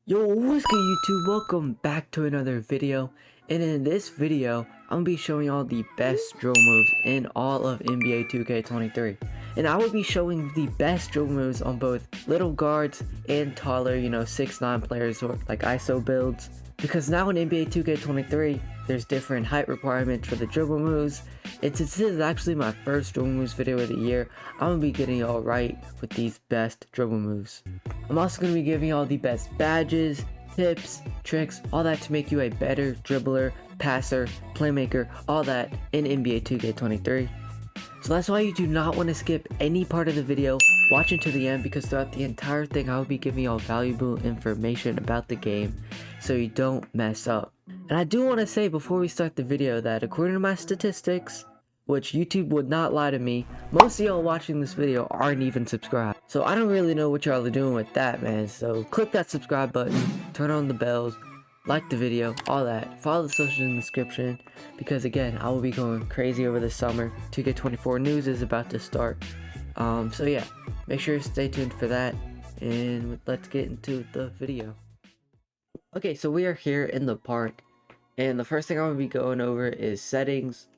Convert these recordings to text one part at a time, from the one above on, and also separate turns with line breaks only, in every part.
Yo, what's good YouTube? Welcome back to another video. And in this video, I'm gonna be showing y'all the best dribble moves in all of NBA 2K23. And I will be showing the best dribble moves on both little guards and taller, 6'9" players or like ISO builds. Because now in NBA 2K23, there's different height requirements for the dribble moves. And since this is actually my first dribble moves video of the year, I'm gonna be getting y'all right with these best dribble moves. I'm also going to be giving y'all the best badges, tips, tricks, all that to make you a better dribbler, passer, playmaker, all that in NBA 2K23. So that's why you do not want to skip any part of the video, watch until the end, because throughout the entire thing I will be giving y'all valuable information about the game so you don't mess up. And I do want to say before we start the video that according to my statistics, which YouTube would not lie to me, most of y'all watching this video aren't even subscribed. So I don't really know what y'all are doing with that, man. So click that subscribe button, turn on the bells, like the video, all that. Follow the socials in the description, because again, I will be going crazy over the summer. 2K24 news is about to start. So yeah, make sure to stay tuned for that, and let's get into the video. Okay, so we are here in the park, and the first thing I'm going to be going over is settings.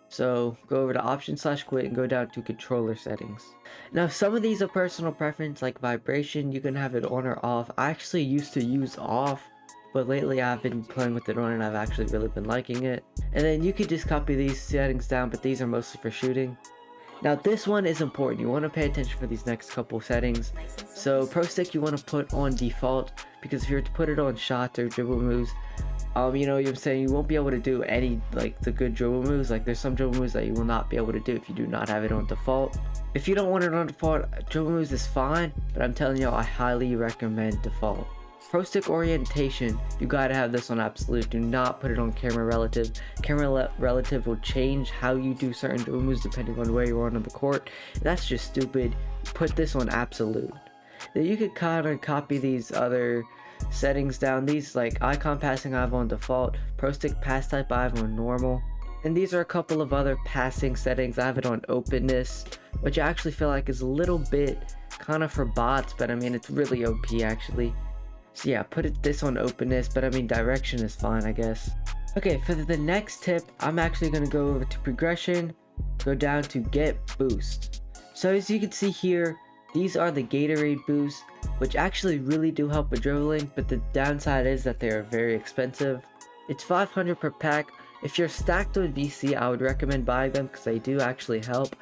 So go over to options/quit and go down to controller settings. Now some of these are personal preference, like vibration, you can have it on or off. I actually used to use off, but lately I've been playing with it on and I've actually really been liking it. And then you could just copy these settings down, but these are mostly for shooting. Now this one is important, you want to pay attention for these next couple settings. So pro stick you want to put on default, because if you were to put it on shots or dribble moves, you know what I'm saying, you won't be able to do any, like, the good dribble moves. Like, there's some dribble moves that you will not be able to do if you do not have it on default. If you don't want it on default, dribble moves is fine, but I'm telling y'all, I highly recommend default. Pro stick orientation, you gotta have this on absolute. Do not put it on camera relative. Camera relative will change how you do certain dribble moves depending on where you are on the court. That's just stupid. Put this on absolute. Then you could kind of copy these other settings down. These, like icon passing, I have on default. Pro stick pass type I have on normal. And these are a couple of other passing settings. I have it on openness, which I actually feel like is a little bit kind of for bots, but I mean it's really OP actually. So yeah, put this on openness, but I mean direction is fine, I guess. Okay, for the next tip, I'm actually going to go over to progression, go down to get boost. So as you can see here, these are the Gatorade boosts, which actually really do help with dribbling, but the downside is that they are very expensive. It's 500 per pack. If you're stacked with VC, I would recommend buying them because they do actually help.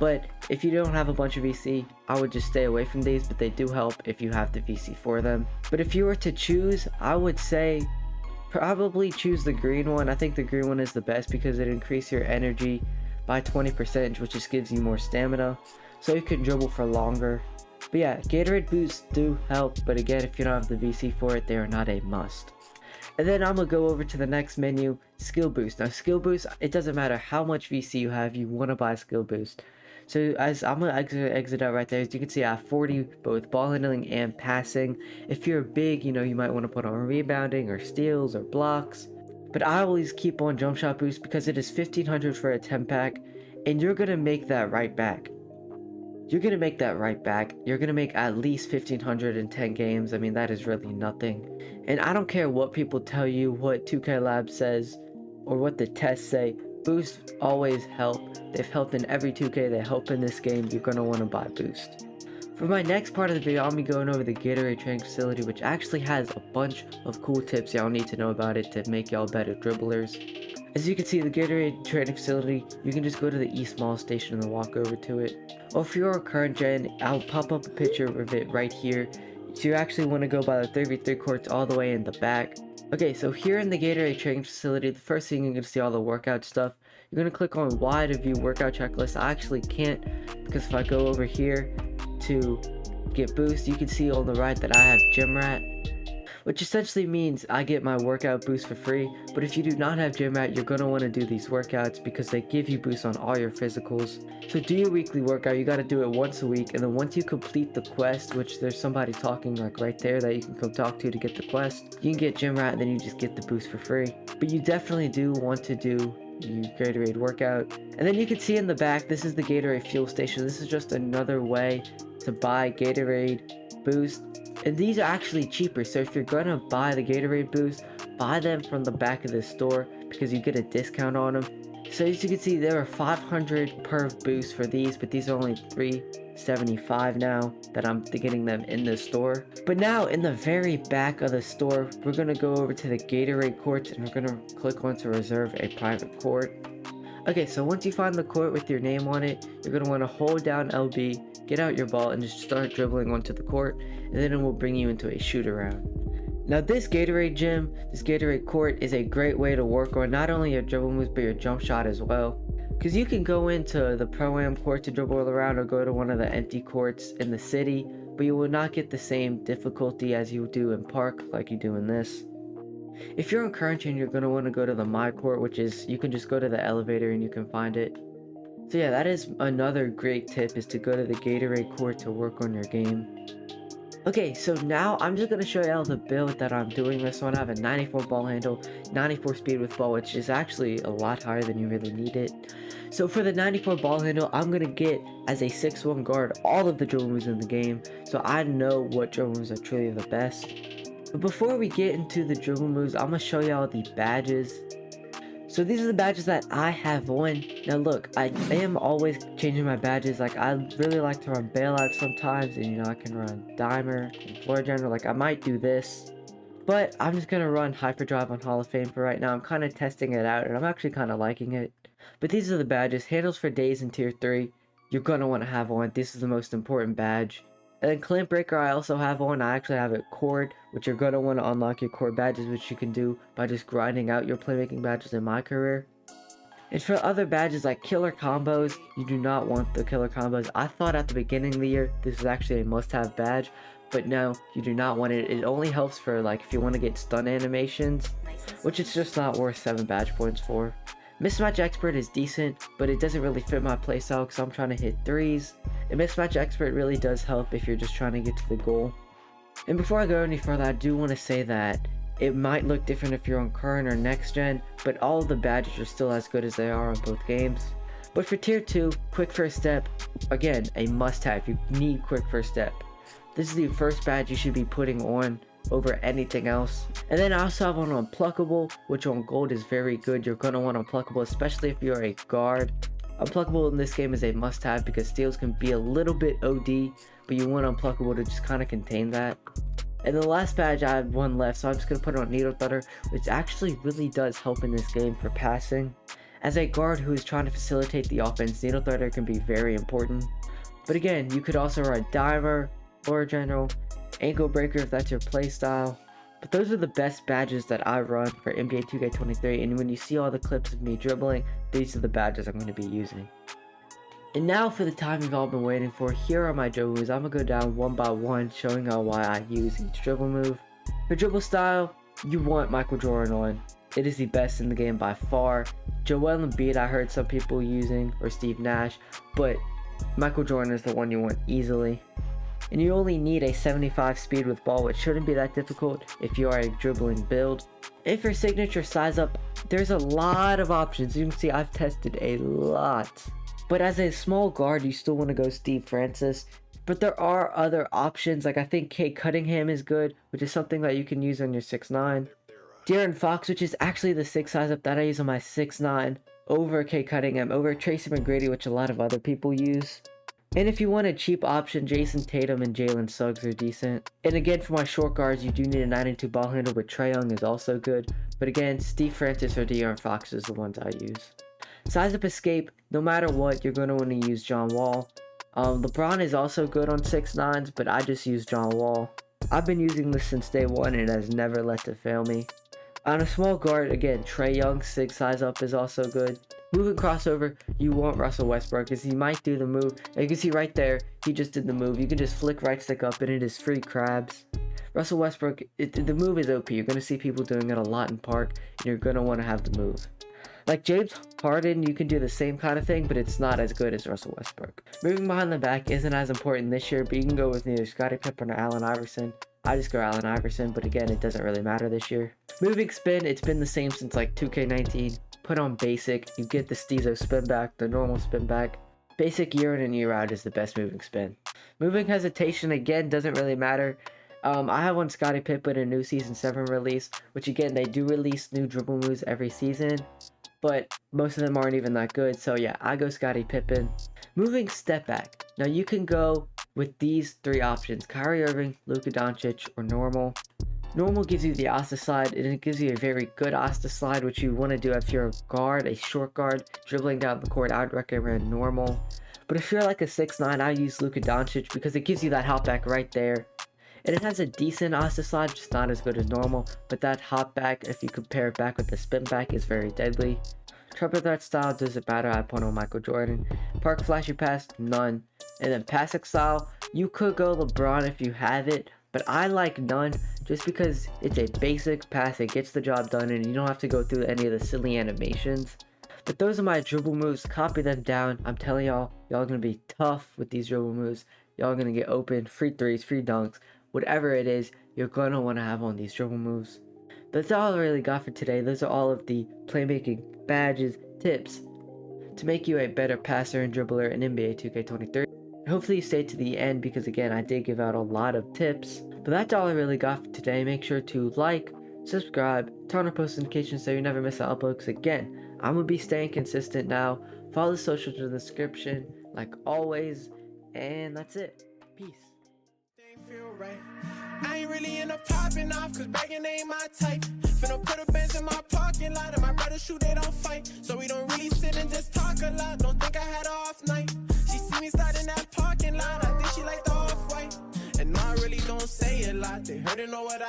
But if you don't have a bunch of VC, I would just stay away from these, but they do help if you have the VC for them. But if you were to choose, I would say probably choose the green one. I think the green one is the best because it increases your energy by 20%, which just gives you more stamina, so you can dribble for longer. But yeah, Gatorade boosts do help, but again, if you don't have the VC for it, they are not a must. And then I'm gonna go over to the next menu, skill boost. Now skill boost, it doesn't matter how much VC you have, you want to buy skill boost. So as I'm gonna exit out right there, as you can see I have 40 both ball handling and passing. If you're big, you might want to put on rebounding or steals or blocks. But I always keep on jump shot boost because it is 1500 for a 10 pack, and you're gonna make that right back. You're gonna make that right back. You're gonna make at least 1500 in 10 games. I mean, that is really nothing. And I don't care what people tell you, what 2K Lab says, or what the tests say. Boosts always help. They've helped in every 2K. They help in this game. You're gonna want to buy boost. For my next part of the video, I'll be going over the Gatorade training facility, which actually has a bunch of cool tips y'all need to know about it to make y'all better dribblers. As you can see, the Gatorade training facility, you can just go to the East Mall station and then walk over to it. Or if you're a current gen, I'll pop up a picture of it right here. So you actually want to go by the 3v3 courts all the way in the back. Okay, so here in the Gatorade training facility, the first thing you're going to see all the workout stuff. You're going to click on Y to view workout checklist. I actually can't, because if I go over here to get boost, you can see on the right that I have Gym Rat, which essentially means I get my workout boost for free. But if you do not have Gym Rat, you're going to want to do these workouts because they give you boosts on all your physicals. So do your weekly workout. You got to do it once a week, and then once you complete the quest, which there's somebody talking like right there that you can come talk to get the quest, you can get Gym Rat and then you just get the boost for free. But you definitely do want to do your Gatorade workout. And then you can see in the back, this is the Gatorade fuel station. This is just another way to buy Gatorade boost, and these are actually cheaper. So if you're gonna buy the Gatorade boost, buy them from the back of the store because you get a discount on them. So as you can see, there are 500 per boost for these, but these are only $3.75 now that I'm getting them in the store. But now in the very back of the store, we're gonna go over to the Gatorade courts and we're gonna click on to reserve a private court. Okay, so once you find the court with your name on it, you're gonna wanna hold down LB, get out your ball, and just start dribbling onto the court, and then it will bring you into a shoot around. Now this Gatorade gym, this Gatorade court is a great way to work on not only your dribble moves but your jump shot as well. Because you can go into the Pro-Am court to dribble around or go to one of the empty courts in the city, but you will not get the same difficulty as you do in park like you do in this. If you're encouraging, you're going to want to go to the My Court, which is, you can just go to the elevator and you can find it. So yeah, that is another great tip, is to go to the Gatorade court to work on your game. Okay, so now I'm just going to show you all the build that I'm doing this one. I have a 94 ball handle, 94 speed with ball, which is actually a lot higher than you really need it. So for the 94 ball handle, I'm going to get, as a 6'1 guard, all of the dribble moves in the game, so I know what dribble moves are truly the best. But before we get into the dribble moves, I'm going to show y'all the badges. So these are the badges that I have on. Now look, I am always changing my badges. Like, I really like to run bailout sometimes, and you know, I can run dimer and floor general. Like, I might do this, but I'm just going to run hyperdrive on Hall of Fame for right now. I'm kind of testing it out, and I'm actually kind of liking it. But these are the badges. Handles for days in tier 3, you're going to want to have on. This is the most important badge. And then Clint Breaker I also have on. I actually have it cord, which you're going to want to unlock your cord badges, which you can do by just grinding out your playmaking badges in my career. And for other badges like killer combos, you do not want the killer combos. I thought at the beginning of the year this was actually a must-have badge, but no, you do not want it. It only helps for, like, if you want to get stun animations, which it's just not worth 7 badge points for. Mismatch Expert is decent, but it doesn't really fit my playstyle because I'm trying to hit 3s. And Mismatch Expert really does help if you're just trying to get to the goal. And before I go any further, I do want to say that it might look different if you're on current or next gen, but all of the badges are still as good as they are on both games. But for tier 2, quick first step, again, a must have. You need quick first step. This is the first badge you should be putting on over anything else. And then I also have one on Unpluckable, which on gold is very good. You're going to want Unpluckable, especially if you're a guard. Unpluckable in this game is a must have because steals can be a little bit OD, but you want Unpluckable to just kind of contain that. And the last badge, I have one left, so I'm just going to put it on Needle Thudder, which actually really does help in this game for passing. As a guard who is trying to facilitate the offense, Needle Thudder can be very important. But again, you could also run Dimer, Floor General, Ankle Breaker if that's your playstyle. But those are the best badges that I run for NBA 2K23, and when you see all the clips of me dribbling, these are the badges I'm going to be using. And now for the time you've all been waiting for, here are my dribble moves. I'm going to go down one by one, showing y'all why I use each dribble move. For dribble style, you want Michael Jordan on. It is the best in the game by far. Joel Embiid I heard some people using, or Steve Nash, but Michael Jordan is the one you want easily. And you only need a 75 speed with ball, which shouldn't be that difficult if you are a dribbling build. And for signature size up, there's a lot of options. You can see I've tested a lot. But as a small guard, you still want to go Steve Francis. But there are other options, like I think Kate Cunningham is good, which is something that you can use on your 6'9". De'Aaron Fox, which is actually the 6 size up that I use on my 6'9", over Kate Cunningham, over Tracy McGrady, which a lot of other people use. And if you want a cheap option, Jason Tatum and Jalen Suggs are decent. And again, for my short guards, you do need a 92 ball handle, but Trae Young is also good. But again, Steve Francis or De'Aaron Fox is the ones I use. Size up escape, no matter what, you're going to want to use John Wall. LeBron is also good on 6'9", but I just use John Wall. I've been using this since day one and it has never let it fail me. On a small guard, again, Trae Young, 6 size up is also good. Moving crossover, you want Russell Westbrook because he might do the move. And you can see right there, he just did the move. You can just flick right stick up and it is free crabs. Russell Westbrook, the move is OP. You're going to see people doing it a lot in park, and you're going to want to have the move. Like James Harden, you can do the same kind of thing, but it's not as good as Russell Westbrook. Moving behind the back isn't as important this year, but you can go with either Scottie Pippen or Allen Iverson. I just go Allen Iverson, but again, it doesn't really matter this year. Moving spin, it's been the same since like 2K19. Put on basic, you get the Steezo spin back, the normal spin back. Basic year in and year out is the best moving spin. Moving hesitation again doesn't really matter. I have one Scottie Pippen, a new season 7 release, which again, they do release new dribble moves every season, but most of them aren't even that good. So yeah, I go Scottie Pippen. Moving step back. Now you can go with these 3 options: Kyrie Irving, Luka Doncic, or normal. Normal gives you the Asta slide, and it gives you a very good Asta slide, which you want to do if you're a guard, a short guard, dribbling down the court. I would recommend normal. But if you're like a 6'9", I use Luka Doncic because it gives you that hop back right there. And it has a decent Asta slide, just not as good as normal. But that hop back, if you compare it back with the spin back, is very deadly. Triple threat style doesn't matter, I put on Michael Jordan. Park flashy pass, none. And then passing style, you could go LeBron if you have it, but I like none just because it's a basic pass, it gets the job done, and you don't have to go through any of the silly animations. But those are my dribble moves, copy them down. I'm telling y'all are gonna be tough with these dribble moves. Y'all are gonna get open, free threes, free dunks, whatever it is, you're gonna wanna have on these dribble moves. That's all I really got for today. Those are all of the playmaking badges, tips to make you a better passer and dribbler in NBA 2K23. Hopefully you stayed to the end because again, I did give out a lot of tips. But that's all I really got for today. Make sure to like, subscribe, turn on post notifications so you never miss an upload. Because again, I'm going to be staying consistent now. Follow the socials in the description like always. And that's it. Peace.
I ain't really in the popping off, cause begging ain't my type. Finna put a Benz in my parking lot, and my brothers shoot, they don't fight. So we don't really sit and just talk a lot. Don't think I had an off night. She see me slide in that parking lot, I think she like the off-white. And no, I really don't say a lot, they heard and know what I